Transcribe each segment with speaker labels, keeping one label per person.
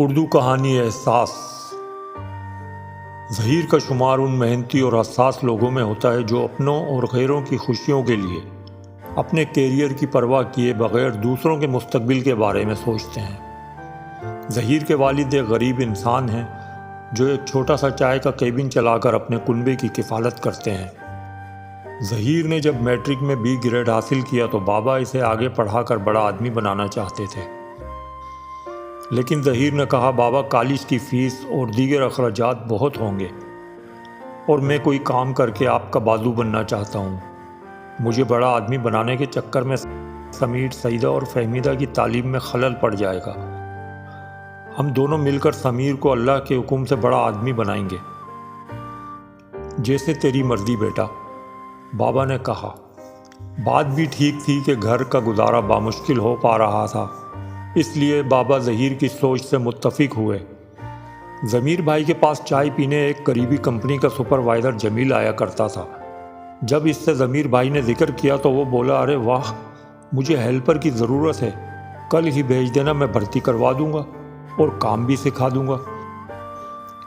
Speaker 1: اردو کہانی احساس۔ ظہیر کا شمار ان محنتی اور حساس لوگوں میں ہوتا ہے جو اپنوں اور غیروں کی خوشیوں کے لیے اپنے کیریئر کی پرواہ کیے بغیر دوسروں کے مستقبل کے بارے میں سوچتے ہیں۔ ظہیر کے والد ایک غریب انسان ہیں جو ایک چھوٹا سا چائے کا کیبن چلا کر اپنے کنبے کی کفالت کرتے ہیں۔ ظہیر نے جب میٹرک میں B گریڈ حاصل کیا تو بابا اسے آگے پڑھا کر بڑا آدمی بنانا چاہتے تھے، لیکن ظہیر نے کہا بابا کالج کی فیس اور دیگر اخراجات بہت ہوں گے اور میں کوئی کام کر کے آپ کا بازو بننا چاہتا ہوں۔ مجھے بڑا آدمی بنانے کے چکر میں سمیر، سعیدہ اور فہمیدہ کی تعلیم میں خلل پڑ جائے گا۔ ہم دونوں مل کر سمیر کو اللہ کے حکم سے بڑا آدمی بنائیں گے۔ جیسے تیری مرضی بیٹا، بابا نے کہا۔ بات بھی ٹھیک تھی کہ گھر کا گزارا بامشکل ہو پا رہا تھا، اس لیے بابا ظہیر کی سوچ سے متفق ہوئے۔ ضمیر بھائی کے پاس چائے پینے ایک قریبی کمپنی کا سپروائزر جمیل آیا کرتا تھا۔ جب اس سے ضمیر بھائی نے ذکر کیا تو وہ بولا، ارے واہ، مجھے ہیلپر کی ضرورت ہے، کل ہی بھیج دینا، میں بھرتی کروا دوں گا اور کام بھی سکھا دوں گا۔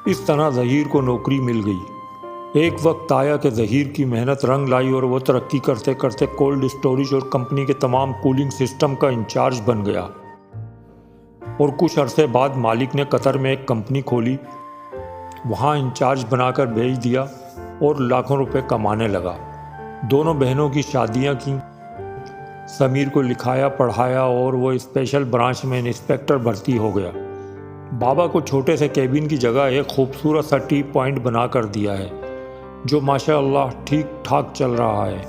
Speaker 1: اس طرح ظہیر کو نوکری مل گئی۔ ایک وقت آیا کہ ظہیر کی محنت رنگ لائی اور وہ ترقی کرتے کرتے کولڈ اسٹوریج اور کمپنی کے تمام کولنگ سسٹم کا انچارج بن گیا، اور کچھ عرصے بعد مالک نے قطر میں ایک کمپنی کھولی، وہاں انچارج بنا کر بھیج دیا اور لاکھوں روپے کمانے لگا۔ دونوں بہنوں کی شادیاں کیں، سمیر کو لکھایا پڑھایا اور وہ اسپیشل برانچ میں انسپیکٹر بھرتی ہو گیا۔ بابا کو چھوٹے سے کیبن کی جگہ ایک خوبصورت سا ٹی پوائنٹ بنا کر دیا ہے جو ماشاء اللہ ٹھیک ٹھاک چل رہا ہے،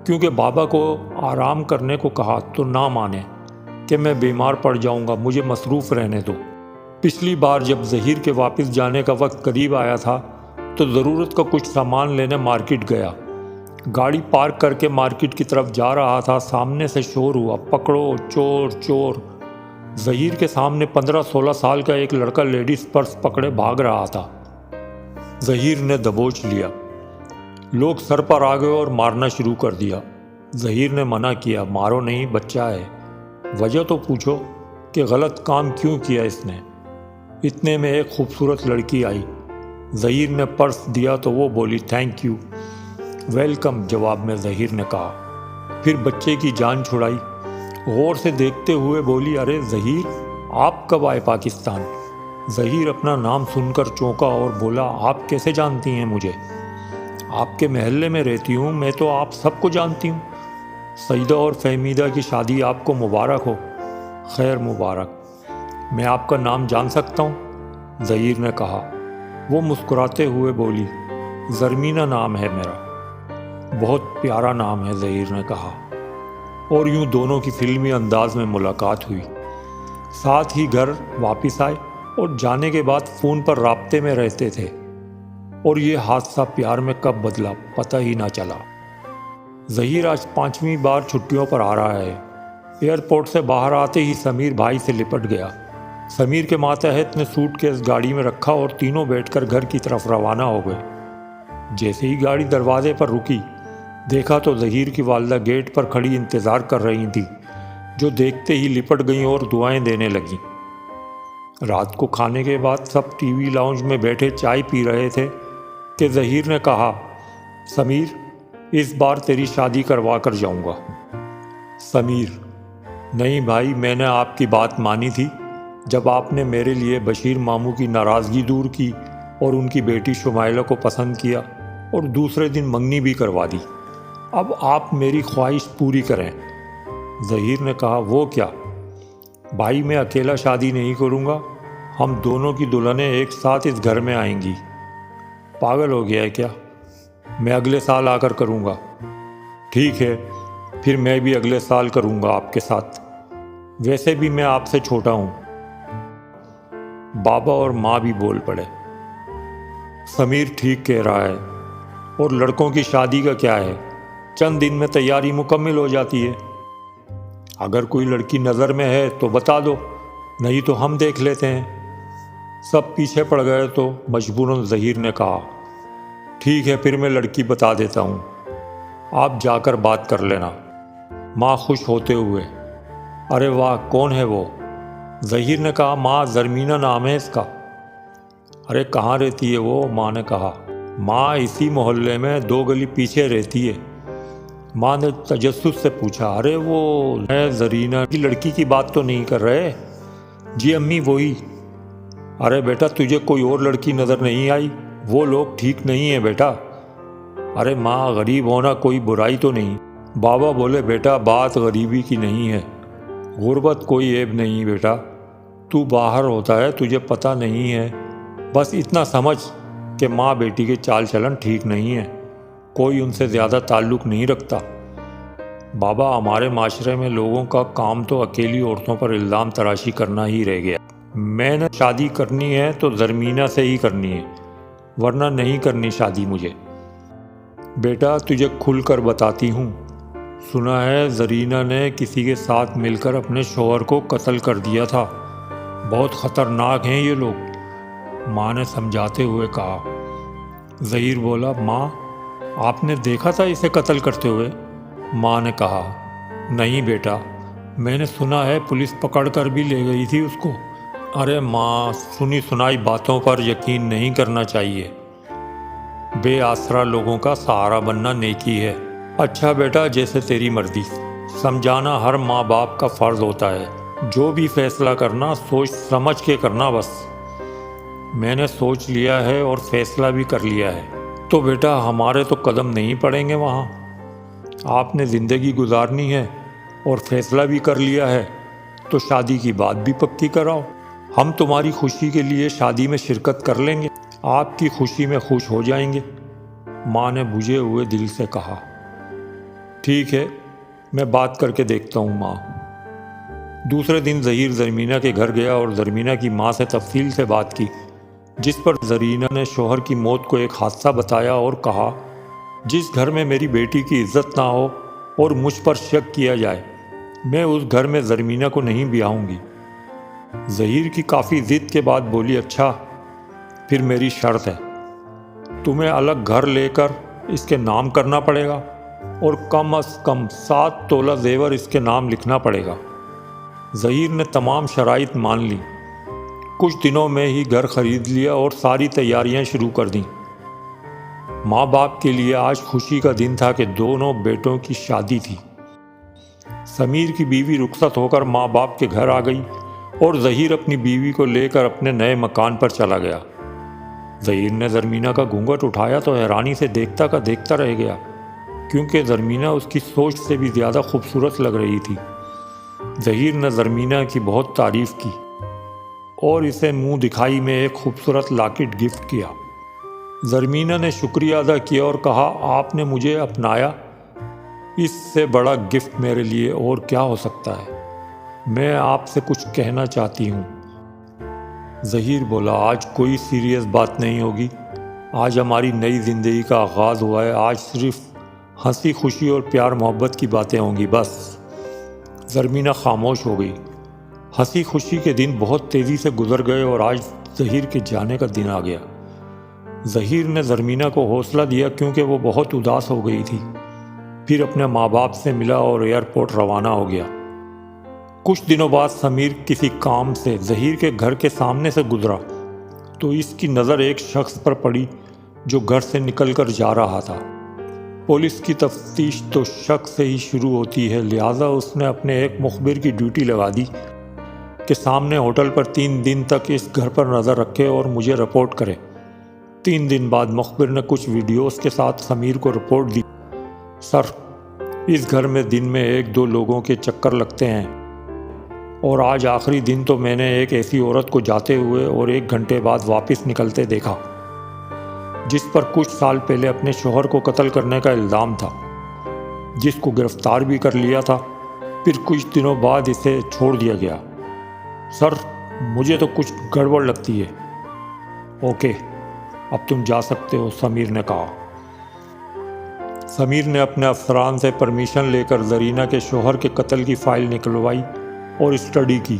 Speaker 1: کیونکہ بابا کو آرام کرنے کو کہا تو نہ مانے کہ میں بیمار پڑ جاؤں گا، مجھے مصروف رہنے دو۔ پچھلی بار جب ظہیر کے واپس جانے کا وقت قریب آیا تھا تو ضرورت کا کچھ سامان لینے مارکیٹ گیا۔ گاڑی پارک کر کے مارکیٹ کی طرف جا رہا تھا، سامنے سے شور ہوا، پکڑو چور چور۔ ظہیر کے سامنے 15-16 سال کا ایک لڑکا لیڈیز پرس پکڑے بھاگ رہا تھا۔ ظہیر نے دبوچ لیا، لوگ سر پر آ گئے اور مارنا شروع کر دیا۔ ظہیر نے منع کیا، مارو نہیں، بچہ ہے، وجہ تو پوچھو کہ غلط کام کیوں کیا اس نے۔ اتنے میں ایک خوبصورت لڑکی آئی، ظہیر نے پرس دیا تو وہ بولی تھینک یو، ویلکم، جواب میں ظہیر نے کہا۔ پھر بچے کی جان چھڑائی، غور سے دیکھتے ہوئے بولی، ارے ظہیر، آپ کب آئے پاکستان؟ ظہیر اپنا نام سن کر چونکا اور بولا، آپ کیسے جانتی ہیں مجھے؟ آپ کے محلے میں رہتی ہوں، میں تو آپ سب کو جانتی ہوں۔ سعیدہ اور فہمیدہ کی شادی آپ کو مبارک ہو۔ خیر مبارک، میں آپ کا نام جان سکتا ہوں؟ ظہیر نے کہا۔ وہ مسکراتے ہوئے بولی، زرمینہ نام ہے میرا۔ بہت پیارا نام ہے، ظہیر نے کہا، اور یوں دونوں کی فلمی انداز میں ملاقات ہوئی۔ ساتھ ہی گھر واپس آئے اور جانے کے بعد فون پر رابطے میں رہتے تھے، اور یہ حادثہ پیار میں کب بدلا پتہ ہی نہ چلا۔ ظہیر آج 5ویں بار چھٹیوں پر آ رہا ہے۔ ایئرپورٹ سے باہر آتے ہی سمیر بھائی سے لپٹ گیا۔ سمیر کے ماتحت نے سوٹ کیس گاڑی میں رکھا اور تینوں بیٹھ کر گھر کی طرف روانہ ہو گئے۔ جیسے ہی گاڑی دروازے پر رکی، دیکھا تو ظہیر کی والدہ گیٹ پر کھڑی انتظار کر رہی تھیں، جو دیکھتے ہی لپٹ گئیں اور دعائیں دینے لگیں۔ رات کو کھانے کے بعد سب ٹی وی لاؤنج میں بیٹھے چائے پی رہے تھے کہ ظہیر نے کہا، سمیر، اس بار تیری شادی کروا کر جاؤں گا۔ سمیر، نہیں بھائی، میں نے آپ کی بات مانی تھی جب آپ نے میرے لیے بشیر ماموں کی ناراضگی دور کی اور ان کی بیٹی شمائلہ کو پسند کیا اور دوسرے دن منگنی بھی کروا دی۔ اب آپ میری خواہش پوری کریں۔ ظہیر نے کہا، وہ کیا؟ بھائی، میں اکیلا شادی نہیں کروں گا، ہم دونوں کی دلہنیں ایک ساتھ اس گھر میں آئیں گی۔ پاگل ہو گیا ہے کیا؟ میں اگلے سال آ کر کروں گا۔ ٹھیک ہے، پھر میں بھی اگلے سال کروں گا آپ کے ساتھ، ویسے بھی میں آپ سے چھوٹا ہوں۔ بابا اور ماں بھی بول پڑے، سمیر ٹھیک کہہ رہا ہے، اور لڑکوں کی شادی کا کیا ہے، چند دن میں تیاری مکمل ہو جاتی ہے۔ اگر کوئی لڑکی نظر میں ہے تو بتا دو، نہیں تو ہم دیکھ لیتے ہیں۔ سب پیچھے پڑ گئے تو مجبوراً ظہیر نے کہا، ٹھیک ہے، پھر میں لڑکی بتا دیتا ہوں، آپ جا کر بات کر لینا۔ ماں خوش ہوتے ہوئے، ارے واہ، کون ہے وہ؟ ظہیر نے کہا ماں زرمینہ نام ہے اس کا۔ ارے کہاں رہتی ہے وہ؟ ماں نے کہا ماں اسی محلے میں 2 گلی پیچھے رہتی ہے۔ ماں نے تجسس سے پوچھا ارے وہ زرینہ کی لڑکی کی بات تو نہیں کر رہے؟ جی امی وہی۔ ارے بیٹا تجھے کوئی اور لڑکی نظر نہیں آئی؟ وہ لوگ ٹھیک نہیں ہیں بیٹا۔ ارے ماں غریب ہونا کوئی برائی تو نہیں۔ بابا بولے بیٹا بات غریبی کی نہیں ہے، غربت کوئی عیب نہیں بیٹا، تو باہر ہوتا ہے تجھے پتہ نہیں ہے، بس اتنا سمجھ کہ ماں بیٹی کے چال چلن ٹھیک نہیں ہے، کوئی ان سے زیادہ تعلق نہیں رکھتا۔ بابا ہمارے معاشرے میں لوگوں کا کام تو اکیلی عورتوں پر الزام تراشی کرنا ہی رہ گیا۔ میں نے شادی کرنی ہے تو زرمینہ سے ہی کرنی ہے، ورنہ نہیں کرنی شادی مجھے۔ بیٹا تجھے کھل کر بتاتی ہوں، سنا ہے زرینہ نے کسی کے ساتھ مل کر اپنے شوہر کو قتل کر دیا تھا، بہت خطرناک ہیں یہ لوگ، ماں نے سمجھاتے ہوئے کہا۔ ظہیر بولا ماں آپ نے دیکھا تھا اسے قتل کرتے ہوئے؟ ماں نے کہا نہیں بیٹا، میں نے سنا ہے پولیس پکڑ کر بھی لے گئی تھی اس کو۔ ارے ماں سنی سنائی باتوں پر یقین نہیں کرنا چاہیے، بے آسرا لوگوں کا سہارا بننا نیکی ہے۔ اچھا بیٹا جیسے تیری مرضی، سمجھانا ہر ماں باپ کا فرض ہوتا ہے، جو بھی فیصلہ کرنا سوچ سمجھ کے کرنا بس۔ میں نے سوچ لیا ہے اور فیصلہ بھی کر لیا ہے، تو بیٹا ہمارے تو قدم نہیں پڑیں گے وہاں، آپ نے زندگی گزارنی ہے اور فیصلہ بھی کر لیا ہے تو شادی کی بات بھی پکی کراؤ، ہم تمہاری خوشی کے لیے شادی میں شرکت کر لیں گے، آپ کی خوشی میں خوش ہو جائیں گے، ماں نے بجھے ہوئے دل سے کہا۔ ٹھیک ہے میں بات کر کے دیکھتا ہوں ماں۔ دوسرے دن ظہیر زرمینہ کے گھر گیا اور زرمینہ کی ماں سے تفصیل سے بات کی، جس پر زرینہ نے شوہر کی موت کو ایک حادثہ بتایا اور کہا جس گھر میں میری بیٹی کی عزت نہ ہو اور مجھ پر شک کیا جائے میں اس گھر میں زرمینہ کو نہیں بیاہوں گی۔ ظہیر کی کافی ضد کے بعد بولی اچھا پھر میری شرط ہے، تمہیں الگ گھر لے کر اس کے نام کرنا پڑے گا اور کم از کم 7 تولہ زیور اس کے نام لکھنا پڑے گا۔ ظہیر نے تمام شرائط مان لی، کچھ دنوں میں ہی گھر خرید لیا اور ساری تیاریاں شروع کر دیں۔ ماں باپ کے لیے آج خوشی کا دن تھا کہ دونوں بیٹوں کی شادی تھی۔ سمیر کی بیوی رخصت ہو کر ماں باپ کے گھر آ گئی اور ظہیر اپنی بیوی کو لے کر اپنے نئے مکان پر چلا گیا۔ ظہیر نے زرمینہ کا گھونگھٹ اٹھایا تو حیرانی سے دیکھتا کا دیکھتا رہ گیا، کیونکہ زرمینہ اس کی سوچ سے بھی زیادہ خوبصورت لگ رہی تھی۔ ظہیر نے زرمینہ کی بہت تعریف کی اور اسے منہ دکھائی میں ایک خوبصورت لاکٹ گفٹ کیا۔ زرمینہ نے شکریہ ادا کیا اور کہا آپ نے مجھے اپنایا، اس سے بڑا گفٹ میرے لیے اور کیا ہو سکتا ہے، میں آپ سے کچھ کہنا چاہتی ہوں۔ ظہیر بولا آج کوئی سیریس بات نہیں ہوگی، آج ہماری نئی زندگی کا آغاز ہوا ہے، آج صرف ہنسی خوشی اور پیار محبت کی باتیں ہوں گی بس۔ زرمینہ خاموش ہو گئی۔ ہنسی خوشی کے دن بہت تیزی سے گزر گئے اور آج ظہیر کے جانے کا دن آ گیا۔ ظہیر نے زرمینہ کو حوصلہ دیا کیونکہ وہ بہت اداس ہو گئی تھی، پھر اپنے ماں باپ سے ملا اور ایئرپورٹ روانہ ہو گیا۔ کچھ دنوں بعد سمیر کسی کام سے ظہیر کے گھر کے سامنے سے گزرا تو اس کی نظر ایک شخص پر پڑی جو گھر سے نکل کر جا رہا تھا۔ پولیس کی تفتیش تو شک سے ہی شروع ہوتی ہے، لہٰذا اس نے اپنے ایک مخبر کی ڈیوٹی لگا دی کہ سامنے ہوٹل پر 3 دن تک اس گھر پر نظر رکھے اور مجھے رپورٹ کرے۔ 3 دن بعد مخبر نے کچھ ویڈیوز کے ساتھ سمیر کو رپورٹ دی۔ سر اس گھر میں دن میں 1-2 لوگوں کے چکر لگتے ہیں اور آج آخری دن تو میں نے ایک ایسی عورت کو جاتے ہوئے اور 1 گھنٹے بعد واپس نکلتے دیکھا جس پر کچھ سال پہلے اپنے شوہر کو قتل کرنے کا الزام تھا، جس کو گرفتار بھی کر لیا تھا، پھر کچھ دنوں بعد اسے چھوڑ دیا گیا۔ سر مجھے تو کچھ گڑبڑ لگتی ہے۔ اوکے اب تم جا سکتے ہو، سمیر نے کہا۔ سمیر نے اپنے افسران سے پرمیشن لے کر زرینہ کے شوہر کے قتل کی فائل نکلوائی اور اسٹڈی کی،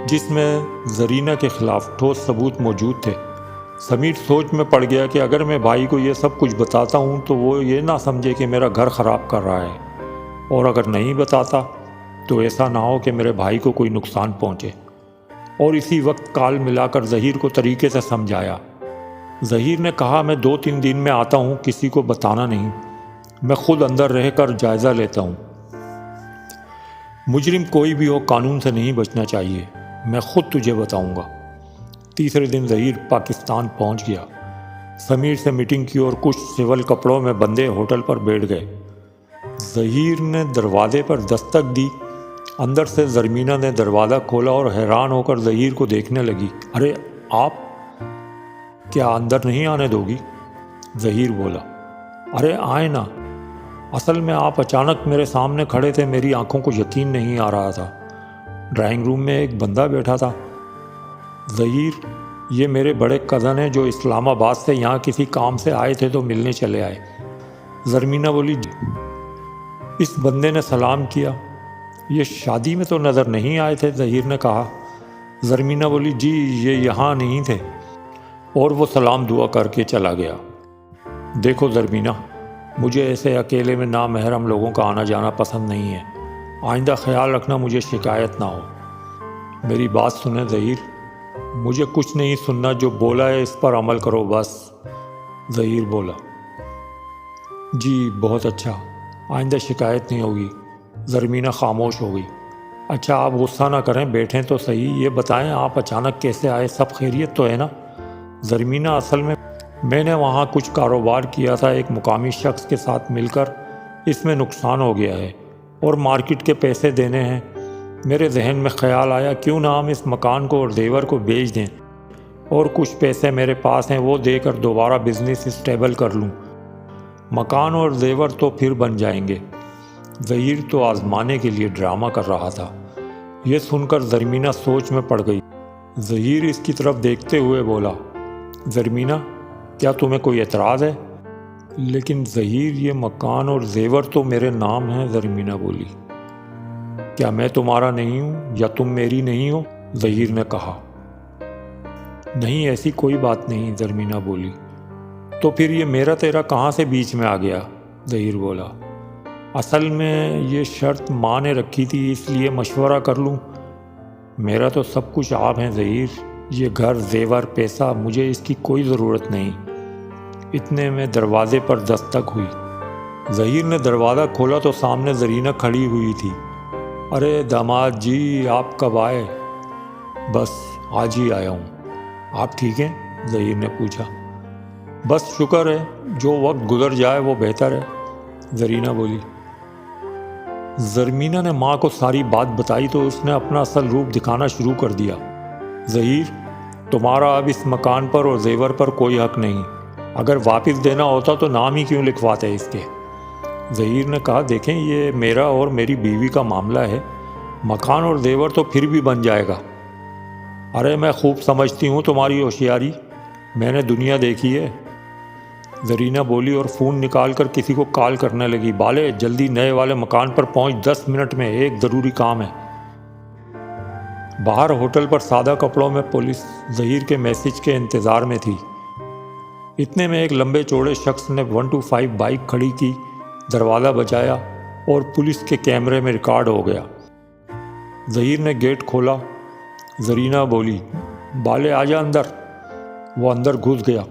Speaker 1: جس میں زرینہ کے خلاف ٹھوس ثبوت موجود تھے۔ سمیر سوچ میں پڑ گیا کہ اگر میں بھائی کو یہ سب کچھ بتاتا ہوں تو وہ یہ نہ سمجھے کہ میرا گھر خراب کر رہا ہے، اور اگر نہیں بتاتا تو ایسا نہ ہو کہ میرے بھائی کو کوئی نقصان پہنچے۔ اور اسی وقت کال ملا کر ظہیر کو طریقے سے سمجھایا۔ ظہیر نے کہا میں 2-3 دن میں آتا ہوں، کسی کو بتانا نہیں، میں خود اندر رہ کر جائزہ لیتا ہوں۔ مجرم کوئی بھی ہو قانون سے نہیں بچنا چاہیے، میں خود تجھے بتاؤں گا۔ تیسرے دن ظہیر پاکستان پہنچ گیا، سمیر سے میٹنگ کی اور کچھ سول کپڑوں میں بندے ہوٹل پر بیٹھ گئے۔ ظہیر نے دروازے پر دستک دی، اندر سے زرمینہ نے دروازہ کھولا اور حیران ہو کر ظہیر کو دیکھنے لگی۔ ارے آپ کیا اندر نہیں آنے دو گی؟ ظہیر بولا۔ ارے آئیں نا، اصل میں آپ اچانک میرے سامنے کھڑے تھے، میری آنکھوں کو یقین نہیں آ رہا تھا۔ ڈرائنگ روم میں ایک بندہ بیٹھا تھا۔ ظہیر، یہ میرے بڑے کزن ہیں جو اسلام آباد سے یہاں کسی کام سے آئے تھے تو ملنے چلے آئے۔ زرمینہ بولی۔ اس بندے نے سلام کیا۔ یہ شادی میں تو نظر نہیں آئے تھے، ظہیر نے کہا۔ زرمینہ بولی، جی یہ یہاں نہیں تھے، اور وہ سلام دعا کر کے چلا گیا۔ دیکھو زرمینہ، مجھے ایسے اکیلے میں نامحرم لوگوں کا آنا جانا پسند نہیں ہے، آئندہ خیال رکھنا مجھے شکایت نہ ہو۔ میری بات سنیں ظہیر، مجھے کچھ نہیں سننا، جو بولا ہے اس پر عمل کرو بس۔ ظہیر بولا۔ جی بہت اچھا، آئندہ شکایت نہیں ہوگی۔ زرمینہ خاموش ہو گئی۔ اچھا آپ غصہ نہ کریں، بیٹھیں تو صحیح، یہ بتائیں آپ اچانک کیسے آئے، سب خیریت تو ہے نا؟ زرمینہ، اصل میں نے وہاں کچھ کاروبار کیا تھا ایک مقامی شخص کے ساتھ مل کر، اس میں نقصان ہو گیا ہے اور مارکیٹ کے پیسے دینے ہیں۔ میرے ذہن میں خیال آیا کیوں نہ ہم اس مکان کو اور زیور کو بیچ دیں، اور کچھ پیسے میرے پاس ہیں وہ دے کر دوبارہ بزنس اسٹیبل کر لوں، مکان اور زیور تو پھر بن جائیں گے۔ ظہیر تو آزمانے کے لیے ڈرامہ کر رہا تھا۔ یہ سن کر زرمینہ سوچ میں پڑ گئی۔ ظہیر اس کی طرف دیکھتے ہوئے بولا، زرمینہ کیا تمہیں کوئی اعتراض ہے؟ لیکن ظہیر، یہ مکان اور زیور تو میرے نام ہیں۔ زرمینہ بولی۔ کیا میں تمہارا نہیں ہوں یا تم میری نہیں ہو؟ ظہیر نے کہا۔ نہیں ایسی کوئی بات نہیں، زرمینہ بولی۔ تو پھر یہ میرا تیرا کہاں سے بیچ میں آ گیا؟ ظہیر بولا۔ اصل میں یہ شرط ماں نے رکھی تھی، اس لیے مشورہ کر لوں۔ میرا تو سب کچھ آپ ہیں ظہیر، یہ گھر، زیور، پیسہ، مجھے اس کی کوئی ضرورت نہیں۔ اتنے میں دروازے پر دستک ہوئی۔ ظہیر نے دروازہ کھولا تو سامنے زرینہ کھڑی ہوئی تھی۔ ارے داماد جی، آپ کب آئے؟ بس آج ہی آیا ہوں۔ آپ ٹھیک ہیں؟ ظہیر نے پوچھا۔ بس شکر ہے، جو وقت گزر جائے وہ بہتر ہے، زرینہ بولی۔ زرمینہ نے ماں کو ساری بات بتائی تو اس نے اپنا اصل روپ دکھانا شروع کر دیا۔ ظہیر، تمہارا اب اس مکان پر اور زیور پر کوئی حق نہیں، اگر واپس دینا ہوتا تو نام ہی کیوں لکھواتے اس کے؟ ظہیر نے کہا، دیکھیں یہ میرا اور میری بیوی کا معاملہ ہے، مکان اور زیور تو پھر بھی بن جائے گا۔ ارے میں خوب سمجھتی ہوں تمہاری ہوشیاری، میں نے دنیا دیکھی ہے، زرینہ بولی اور فون نکال کر کسی کو کال کرنے لگی۔ بالے جلدی نئے والے مکان پر پہنچ، 10 منٹ میں ایک ضروری کام ہے۔ باہر ہوٹل پر سادہ کپڑوں میں پولیس ظہیر کے میسج کے انتظار میں تھی۔ اتنے میں ایک لمبے چوڑے شخص نے 125 بائک کھڑی کی، دروازہ بجایا اور پولیس کے کیمرے میں ریکارڈ ہو گیا۔ ظہیر نے گیٹ کھولا۔ زرینہ بولی، بالے آجا اندر۔ وہ اندر گھس گیا۔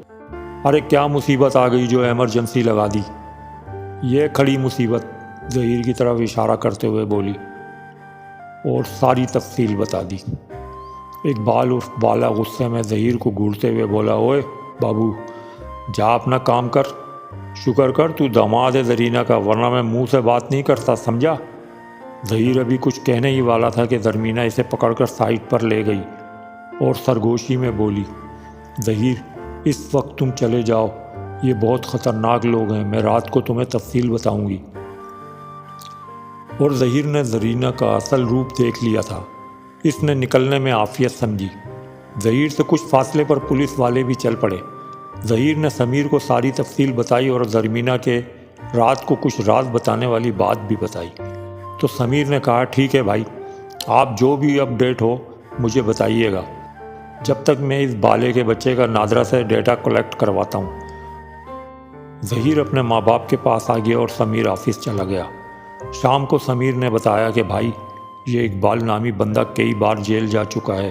Speaker 1: ارے کیا مصیبت آ گئی جو ایمرجنسی لگا دی؟ یہ کھڑی مصیبت، ظہیر کی طرف اشارہ کرتے ہوئے بولی، اور ساری تفصیل بتا دی۔ اقبال عرف بالا غصے میں ظہیر کو گھورتے ہوئے بولا، اوئے بابو، جا اپنا کام کر، شکر کر تو داماد ہے زرینہ کا، ورنہ میں منہ سے بات نہیں کرتا، سمجھا؟ ظہیر ابھی کچھ کہنے ہی والا تھا کہ زرمینہ اسے پکڑ کر سائٹ پر لے گئی اور سرگوشی میں بولی، ظہیر اس وقت تم چلے جاؤ، یہ بہت خطرناک لوگ ہیں، میں رات کو تمہیں تفصیل بتاؤں گی۔ اور ظہیر نے زرینہ کا اصل روپ دیکھ لیا تھا، اس نے نکلنے میں عافیت سمجھی۔ ظہیر سے کچھ فاصلے پر پولیس والے بھی چل پڑے۔ ظہیر نے سمیر کو ساری تفصیل بتائی اور زرمینہ کے رات کو کچھ راز بتانے والی بات بھی بتائی۔ تو سمیر نے کہا، ٹھیک ہے بھائی، آپ جو بھی اپ ڈیٹ ہو مجھے بتائیے گا، جب تک میں اس بالے کے بچے کا نادرہ سے ڈیٹا کلیکٹ کرواتا ہوں۔ ظہیر اپنے ماں باپ کے پاس آ گیا اور سمیر آفس چلا گیا۔ شام کو سمیر نے بتایا کہ بھائی، یہ اقبال نامی بندہ کئی بار جیل جا چکا ہے